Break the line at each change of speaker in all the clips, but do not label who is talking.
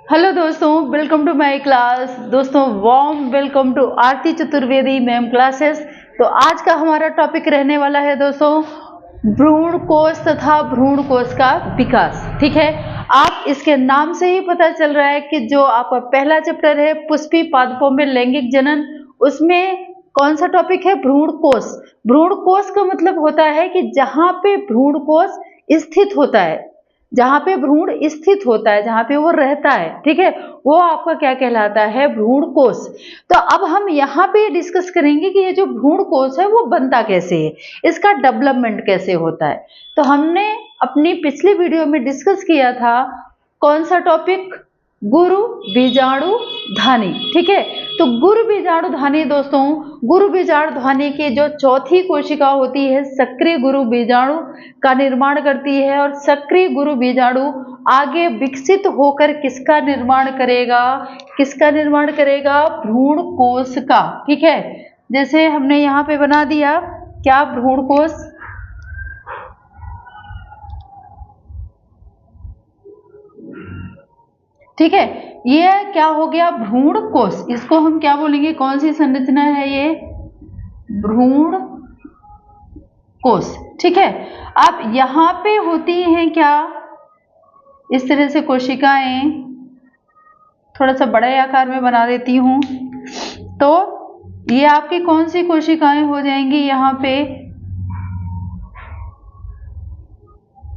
Hello दोस्तों, welcome to my class. दोस्तों warm welcome to Aarti Chaturvedi ma'am classes. तो आज का हमारा टॉपिक रहने वाला है दोस्तों भ्रूण कोश तथा भ्रूण कोश का विकास। ठीक है, आप इसके नाम से ही पता चल रहा है कि जो आपका पहला चैप्टर है पुष्पी पादपों में लैंगिक जनन, उसमें कौन सा टॉपिक है? भ्रूण कोश। भ्रूण कोश का मतलब होता है कि जहाँ पे भ्रूण कोश स्थित होता है, जहाँ पे भ्रूण स्थित होता है, जहाँ पे वो रहता है, ठीक है, वो आपका क्या कहलाता है? भ्रूण कोश। तो अब हम यहाँ पे डिस्कस करेंगे कि ये जो भ्रूण कोश है वो बनता कैसे है, इसका डेवलपमेंट कैसे होता है। तो हमने अपनी पिछली वीडियो में डिस्कस किया था कौन सा टॉपिक? गुरु बीजाणु धानी। ठीक है, तो गुरु बीजाणु धानी दोस्तों, गुरु बीजाणु धानी की जो चौथी कोशिका होती है सक्रिय गुरु बीजाणु का निर्माण करती है, और सक्रिय गुरु बीजाणु आगे विकसित होकर किसका निर्माण करेगा? किसका निर्माण करेगा? भ्रूण कोश का। ठीक है, जैसे हमने यहाँ पे बना दिया क्या? भ्रूण कोश। ठीक है, ये क्या हो गया? भ्रूण कोश। इसको हम क्या बोलेंगे? कौन सी संरचना है ये? भ्रूण कोश। ठीक है, अब यहाँ पे होती हैं क्या इस तरह से कोशिकाएं, थोड़ा सा बड़े आकार में बना देती हूं, तो ये आपकी कौन सी कोशिकाएं हो जाएंगी? यहाँ पे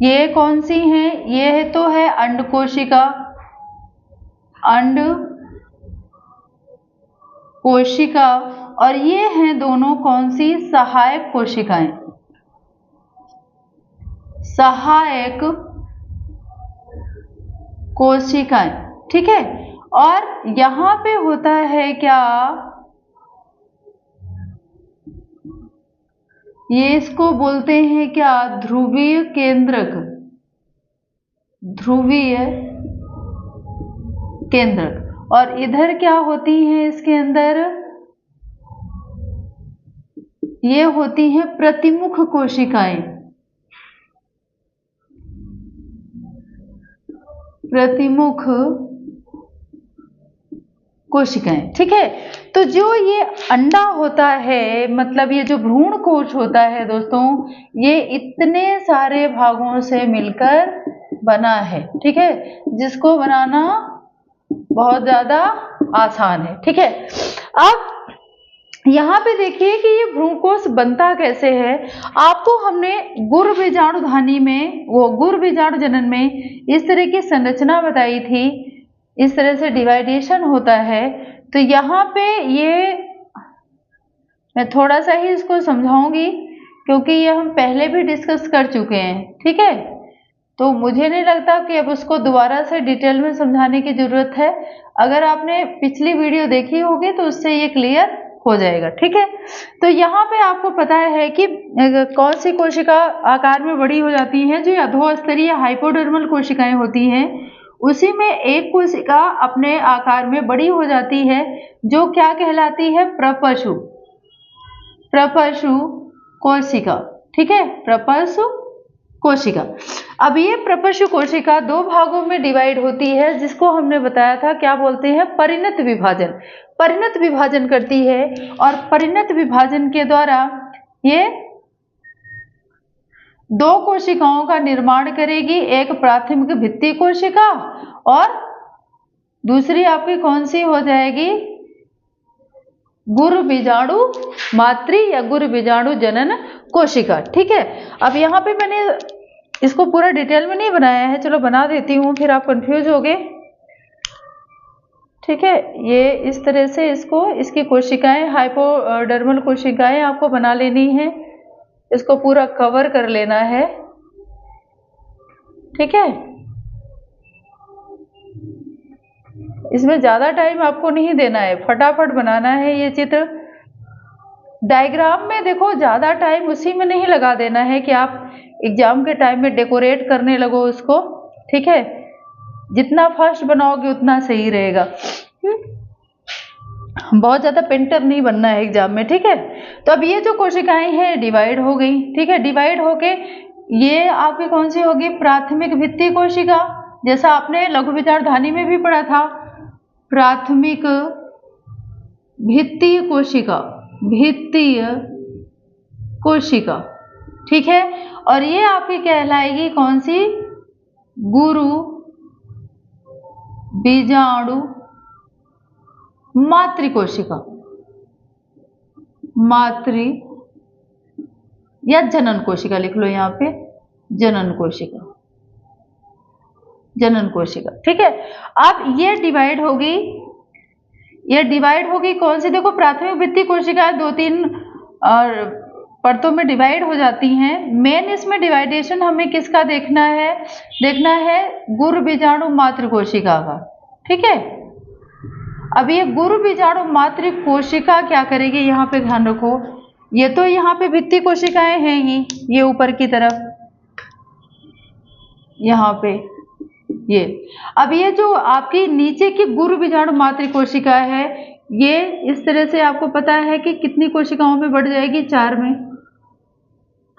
ये कौन सी हैं? ये तो है अंड कोशिका, अंड कोशिका, और ये हैं दोनों कौन सी? सहायक कोशिकाएं, सहायक कोशिकाएं। ठीक है, और यहां पे होता है क्या? ये इसको बोलते हैं क्या? ध्रुवीय केंद्रक, ध्रुवीय केंद्रक। और इधर क्या होती हैं इसके अंदर? ये होती हैं प्रतिमुख कोशिकाएं, प्रतिमुख कोशिकाएं। ठीक है, तो जो ये अंडा होता है, मतलब ये जो भ्रूण कोश होता है दोस्तों, ये इतने सारे भागों से मिलकर बना है। ठीक है, जिसको बनाना बहुत ज्यादा आसान है। ठीक है, अब यहाँ पे देखिए कि ये भ्रूण कोश बनता कैसे है। आपको हमने गुरु बीजाणु धानी में, वो गुरु बीजाणु जनन में इस तरह की संरचना बताई थी, इस तरह से डिवाइडेशन होता है। तो यहाँ पे ये मैं थोड़ा सा ही इसको समझाऊंगी क्योंकि ये हम पहले भी डिस्कस कर चुके हैं। ठीक है, तो मुझे नहीं लगता कि अब उसको दोबारा से डिटेल में समझाने की जरूरत है। अगर आपने पिछली वीडियो देखी होगी तो उससे ये क्लियर हो जाएगा। ठीक है, तो यहाँ पे आपको पता है कि कौन सी कोशिका आकार में बड़ी हो जाती है? जो अधोस्तरीय हाइपोडर्मल कोशिकाएं होती हैं, उसी में एक कोशिका अपने आकार में बड़ी हो जाती है, जो क्या कहलाती है? प्रपशु, प्रपशु कोशिका। ठीक है, प्रपशु कोशिका। अब ये प्रपशु कोशिका दो भागों में डिवाइड होती है, जिसको हमने बताया था क्या बोलते हैं? परिणत विभाजन। परिणत विभाजन करती है, और परिणत विभाजन के द्वारा ये दो कोशिकाओं का निर्माण करेगी, एक प्राथमिक भित्ति कोशिका और दूसरी आपकी कौन सी हो जाएगी? गुरु बीजाणु मातृ या गुरु बीजाणु जनन कोशिका। ठीक है, अब यहाँ पे मैंने इसको पूरा डिटेल में नहीं बनाया है, चलो बना देती हूँ, फिर आप कंफ्यूज होगे। ठीक है, ये इस तरह से इसको, इसकी कोशिकाएं, हाइपोडर्मल कोशिकाएं आपको बना लेनी है, इसको पूरा कवर कर लेना है। ठीक है, इसमें ज्यादा टाइम आपको नहीं देना है, फटाफट बनाना है ये चित्र। डायग्राम में देखो ज्यादा टाइम उसी में नहीं लगा देना है कि आप एग्जाम के टाइम में डेकोरेट करने लगो उसको। ठीक है, जितना फास्ट बनाओगे उतना सही रहेगा। बहुत ज्यादा पेंटर नहीं बनना है एग्जाम में। ठीक है, तो अब ये जो कोशिकाएं हैं डिवाइड हो गई। ठीक है, डिवाइड होके ये आपकी कौन सी होगी? प्राथमिक भित्ति कोशिका, जैसा आपने लघु विचारधानी में भी पढ़ा था, प्राथमिक भित्तीय कोशिका, भित्तीय कोशिका, ठीक है। और ये आपकी कहलाएगी कौन सी? गुरु बीजाणु मातृकोशिका, मातृ या जनन कोशिका लिख लो यहाँ पे, जनन कोशिका, जनन कोशिका, ठीक है। अब ये डिवाइड होगी, ये डिवाइड होगी कौन सी? देखो प्राथमिक भित्तीय कोशिका 2-3 और परतों में डिवाइड हो जाती हैं। मेन इसमें डिवाइडेशन हमें किसका देखना है? देखना है गुरु बीजाणु मातृ कोशिका का, ठीक है। अब ये गुरु बीजाणु मातृ कोशिका क्या करेगी? यहाँ पे ध्यान रखो, ये तो यहाँ पे भित्तीय कोशिकाएं हैं ही, ये ऊपर की तरफ, यहाँ पे ये। अब ये जो आपकी नीचे की गुरु बीजाणु मातृ कोशिका है, ये इस तरह से आपको पता है कि कितनी कोशिकाओं में बढ़ जाएगी? 4 में।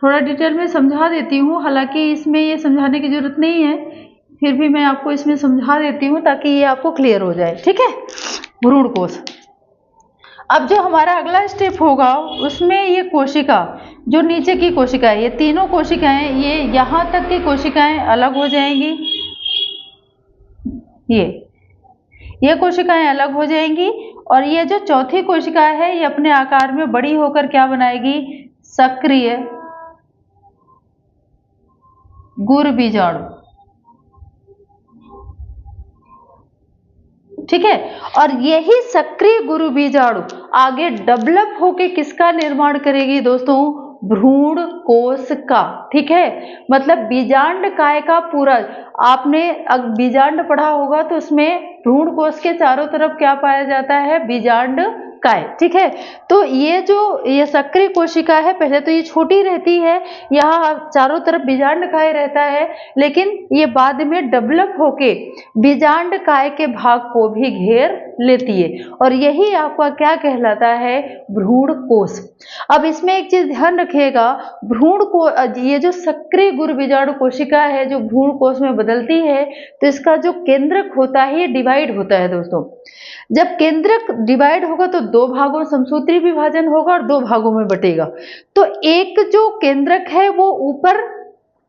थोड़ा डिटेल में समझा देती हूँ, हालांकि इसमें ये समझाने की जरूरत नहीं है, फिर भी मैं आपको इसमें समझा देती हूँ ताकि ये आपको क्लियर हो जाए, ठीक है। भ्रूण कोश। अब जो हमारा अगला स्टेप होगा उसमें ये कोशिका, जो नीचे की कोशिका है, ये तीनों कोशिकाएं, ये यहाँ तक की कोशिकाएं अलग हो जाएंगी, ये कोशिकाएं अलग हो जाएंगी। और ये जो चौथी कोशिका है, ये अपने आकार में बड़ी होकर क्या बनाएगी? सक्रिय गुरु बीजाणु, ठीक है। और यही सक्रिय गुरु बीजाणु आगे डेवलप होके किसका निर्माण करेगी दोस्तों? भ्रूण कोश का, ठीक है। मतलब बीजांड काय का पूरा, आपने बीजांड पढ़ा होगा तो उसमें भ्रूण कोश के चारों तरफ क्या पाया जाता है? बीजांड काय, ठीक है। तो ये सक्रिय कोशिका है, पहले तो ये छोटी रहती है, यहाँ चारों तरफ बीजांड काय रहता है, लेकिन ये बाद में डेवलप होके बीजांड काय के भाग को भी घेर लेती है, और यही आपका क्या कहलाता है? भ्रूण कोश। अब इसमें एक चीज ध्यान रखिएगा, भ्रूण को ये जो सक्रिय गुरु बीजाणु कोशिका है जो भ्रूण कोश में बदलती है, तो इसका जो केंद्रक होता है ये डिवाइड होता है दोस्तों। जब केंद्रक डिवाइड होगा तो 2 भागों में समसूत्री विभाजन होगा और 2 भागों में बटेगा। तो एक जो केंद्रक है वो ऊपर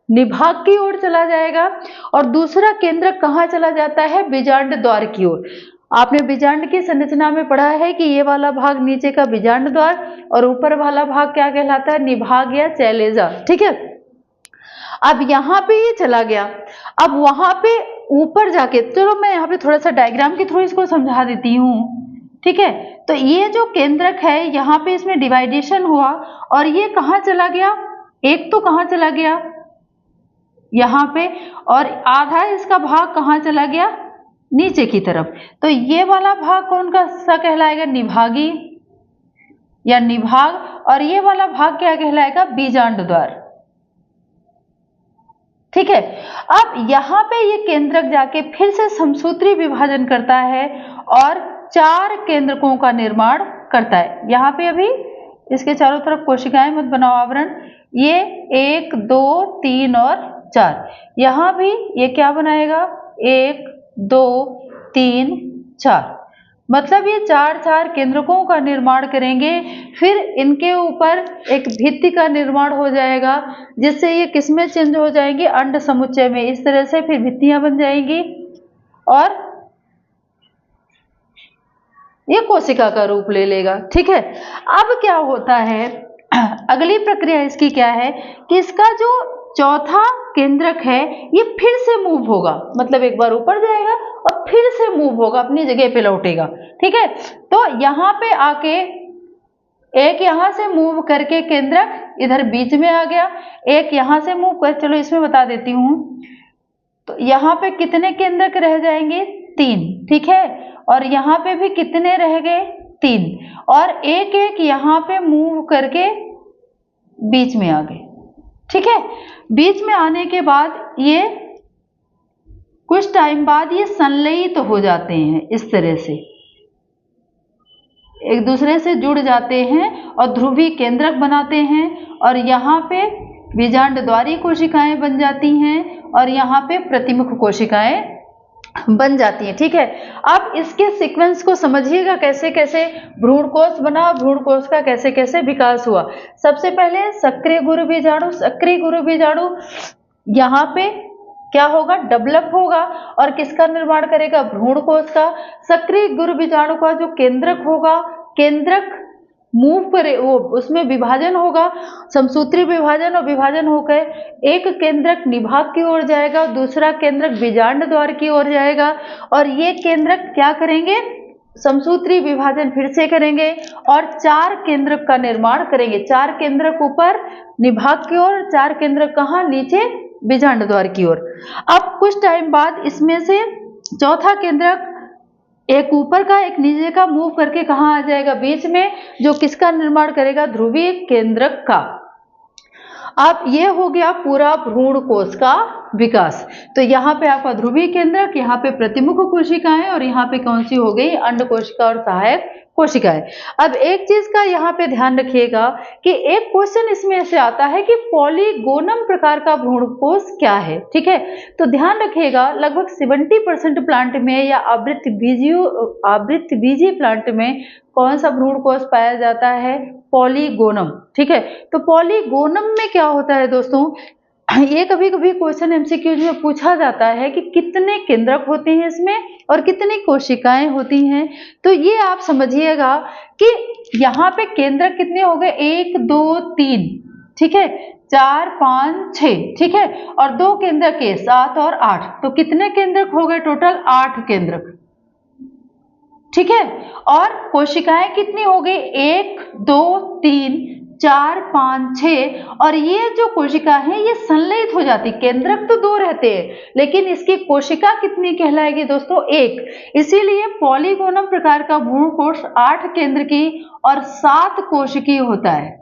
निभाग की ओर चला जाएगा, और दूसरा केंद्रक कहाँ चला जाता है? बीजांड द्वार की ओर। आपने बीजांड की संरचना में पढ़ा है कि ये वाला भाग नीचे का बीजांड द्वार और ऊपर वाला भाग क्या कहलाता है? निभाग या चैलेजा, ठीक है। अब यहाँ पे ये चला गया, अब वहां पे ऊपर जाके, चलो मैं यहाँ पे थोड़ा सा डायग्राम के थ्रू इसको समझा देती हूँ, ठीक है। तो ये जो केंद्रक है, यहाँ पे इसमें डिवाइडेशन हुआ और ये कहाँ चला गया? एक तो कहाँ चला गया? यहाँ पे, और आधा इसका भाग कहाँ चला गया? नीचे की तरफ। तो ये वाला भाग कौन का सा कहलाएगा? निभागी या निभाग, और ये वाला भाग क्या कहलाएगा? बीजांड द्वार, ठीक है। अब यहाँ पे ये केंद्रक जाके फिर से समसूत्री विभाजन करता है और 4 केंद्रकों का निर्माण करता है। यहाँ पे अभी इसके चारों तरफ कोशिकाएं मत बनाओ आवरण, ये 1, 2, 3 और 4। यहाँ भी ये क्या बनाएगा? 1, 2, 3, 4, मतलब ये 4 केंद्रकों का निर्माण करेंगे। फिर इनके ऊपर एक भित्ति का निर्माण हो जाएगा, जिससे ये किसमें चेंज हो जाएंगी? अंड समुच्चय में। इस तरह से फिर भित्तियां बन जाएंगी और ये कोशिका का रूप ले लेगा, ठीक है। अब क्या होता है, अगली प्रक्रिया इसकी क्या है कि इसका जो चौथा केंद्रक है ये फिर से मूव होगा, मतलब एक बार ऊपर जाएगा और फिर से मूव होगा, अपनी जगह पे लौटेगा, ठीक है। तो यहाँ पे आके एक यहाँ से मूव करके केंद्रक इधर बीच में आ गया, एक यहाँ से मूव कर, चलो इसमें बता देती हूँ। तो यहाँ पे कितने केंद्रक रह जाएंगे? 3, ठीक है। और यहाँ पे भी कितने रह गए? 3, और एक एक यहाँ पे मूव करके बीच में आ गए, ठीक है। बीच में आने के बाद ये कुछ टाइम बाद ये संलयित तो हो जाते हैं, इस तरह से एक दूसरे से जुड़ जाते हैं और ध्रुवीय केंद्रक बनाते हैं, और यहाँ पे बीजांड द्वारी कोशिकाएं बन जाती हैं और यहाँ पे प्रतिमुख कोशिकाएं बन जाती हैं। ठीक है, अब इसके सीक्वेंस को समझिएगा कैसे कैसे भ्रूण कोष बना, भ्रूण कोष का कैसे कैसे विकास हुआ। सबसे पहले सक्रिय गुरु बीजाणु, सक्रिय गुरु बीजाणु यहाँ पे क्या होगा, डेवलप होगा और किसका निर्माण करेगा, भ्रूण कोष का। सक्रिय गुरु बीजाणु का जो केंद्रक होगा, केंद्रक मूव करे, वो उसमें विभाजन होगा, समसूत्री विभाजन, और विभाजन होकर एक केंद्रक निभाग की ओर जाएगा, दूसरा केंद्रक बीजांड द्वार की ओर जाएगा और ये केंद्रक क्या करेंगे, समसूत्री विभाजन फिर से करेंगे और 4 केंद्रक का निर्माण करेंगे। 4 केंद्रक ऊपर निभाग की ओर, 4 केंद्रक कहाँ, नीचे बीजांड द्वार की ओर। अब कुछ टाइम बाद इसमें से चौथा केंद्रक एक ऊपर का एक नीचे का मूव करके कहाँ आ जाएगा, बीच में, जो किसका निर्माण करेगा, ध्रुवीय केंद्रक का। अब ये हो गया पूरा भ्रूण कोष का विकास। तो यहाँ पे आपका ध्रुवीय केंद्रक, यहाँ पे प्रतिमुख कोशिकाएं और यहाँ पे कौन सी हो गई, अंड कोशिका और सहायक कोशिकाएं। अब एक चीज का यहाँ पे ध्यान रखिएगा कि एक क्वेश्चन इसमें ऐसे आता है कि पॉलीगोनम प्रकार का भ्रूण कोष क्या है। ठीक है, तो ध्यान रखिएगा लगभग 70% प्लांट में या आवृत्तबीजी प्लांट में कौन सा भ्रूण कोष पाया जाता है, पॉलीगोनम। ठीक है, तो पॉलीगोनम में क्या होता है दोस्तों, ये कभी कभी क्वेश्चन एमसीक्यूज में पूछा जाता है कि कितने केंद्रक होते हैं इसमें और कितनी कोशिकाएं होती हैं। तो ये आप समझिएगा कि यहाँ पे केंद्रक कितने हो गए, 1 2 3, ठीक है, 4 5 6, ठीक है, और 2 केंद्रक के 7 और 8, तो कितने केंद्रक हो गए, टोटल 8 केंद्रक। ठीक है, और कोशिकाएं कितनी हो गई, 1 2 3 4 5 6, और ये जो कोशिका है ये संलयित हो जाती, केंद्रक तो 2 रहते हैं लेकिन इसकी कोशिका कितनी कहलाएगी दोस्तों, 1। इसीलिए पॉलीगोनम प्रकार का भ्रूण कोष 8 केंद्र की और 7 कोशिकीय होता है,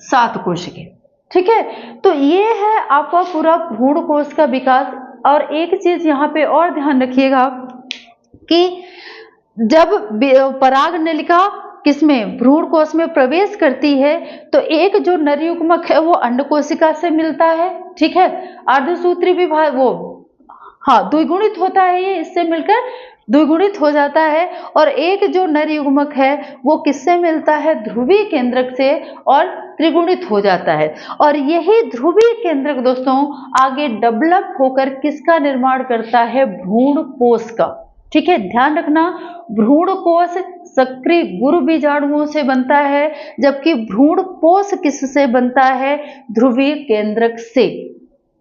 7 कोशिकीय। ठीक है, तो ये है आपका पूरा भ्रूण कोष का विकास। और एक चीज यहाँ पे और ध्यान रखिएगा कि जब पराग नलिका किसमें, भ्रूण कोष में प्रवेश करती है तो एक जो नर युग्मक है वो अंड कोशिका से मिलता है। ठीक है, अर्धसूत्री विभाग वो द्विगुणित होता है, ये इससे मिलकर द्विगुणित हो जाता है, और एक जो नर युग्मक है वो किससे मिलता है, ध्रुवीय केंद्रक से, और त्रिगुणित हो जाता है। और यही ध्रुवीय केंद्रक दोस्तों आगे डेवलप होकर किसका निर्माण करता है, भ्रूण कोष का। ठीक है, ध्यान रखना, भ्रूण कोष सक्रिय गुरु बीजाणुओं से बनता है, जबकि भ्रूण कोष किससे बनता है, ध्रुवीय केंद्रक से।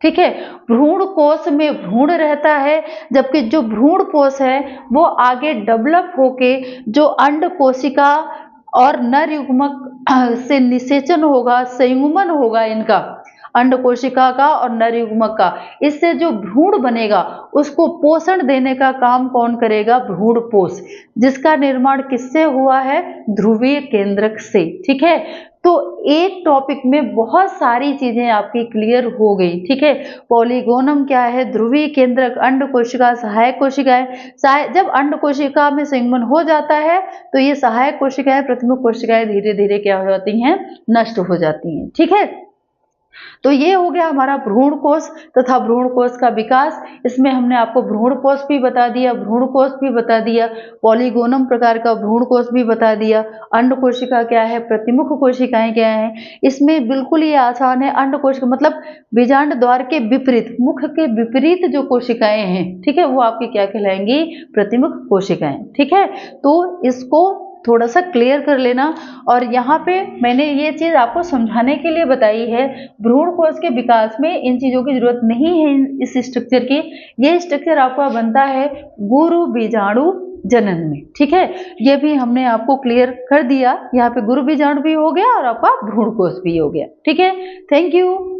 ठीक है, भ्रूण कोष में भ्रूण रहता है, जबकि जो भ्रूण कोष है वो आगे डेवलप होके जो अंड कोशिका और नर युग्मक से निषेचन होगा, संयुग्मन होगा इनका, अंड कोशिका का और नर युग्मक का, इससे जो भ्रूण बनेगा उसको पोषण देने का काम कौन करेगा, भ्रूण कोष, जिसका निर्माण किससे हुआ है, ध्रुवीय केंद्रक से। ठीक है, तो एक टॉपिक में बहुत सारी चीजें आपकी क्लियर हो गई। ठीक है, पॉलीगोनम क्या है, ध्रुवीय केंद्रक, अंड कोशिका, सहायक कोशिकाएं। जब अंड कोशिका में संयुग्मन हो जाता है तो ये सहायक कोशिकाएं, प्रतिमुख कोशिकाएं धीरे धीरे क्या हो जाती हैं, नष्ट हो जाती हैं। ठीक है, तो ये हो गया हमारा भ्रूण कोष तथा भ्रूण कोष का विकास। इसमें हमने आपको भ्रूण कोष भी बता दिया, भ्रूण कोष भी बता दिया, पॉलीगोनम प्रकार का भ्रूण कोष भी बता दिया, अंड कोशिका क्या है, प्रतिमुख कोशिकाएं क्या है। इसमें बिल्कुल ये आसान है, अंड कोशिका मतलब बीजांड द्वार के विपरीत, मुख के विपरीत जो कोशिकाएं हैं, ठीक है, वो आपकी क्या कहलाएंगी, प्रतिमुख कोशिकाएं। ठीक है, तो इसको थोड़ा सा क्लियर कर लेना। और यहाँ पे मैंने ये चीज आपको समझाने के लिए बताई है, भ्रूण कोष के विकास में इन चीजों की जरूरत नहीं है इस स्ट्रक्चर की, ये स्ट्रक्चर आपका बनता है गुरु बीजाणु जनन में। ठीक है, ये भी हमने आपको क्लियर कर दिया, यहाँ पे गुरु बीजाणु भी हो गया और आपका भ्रूण कोष भी हो गया। ठीक है, थैंक यू।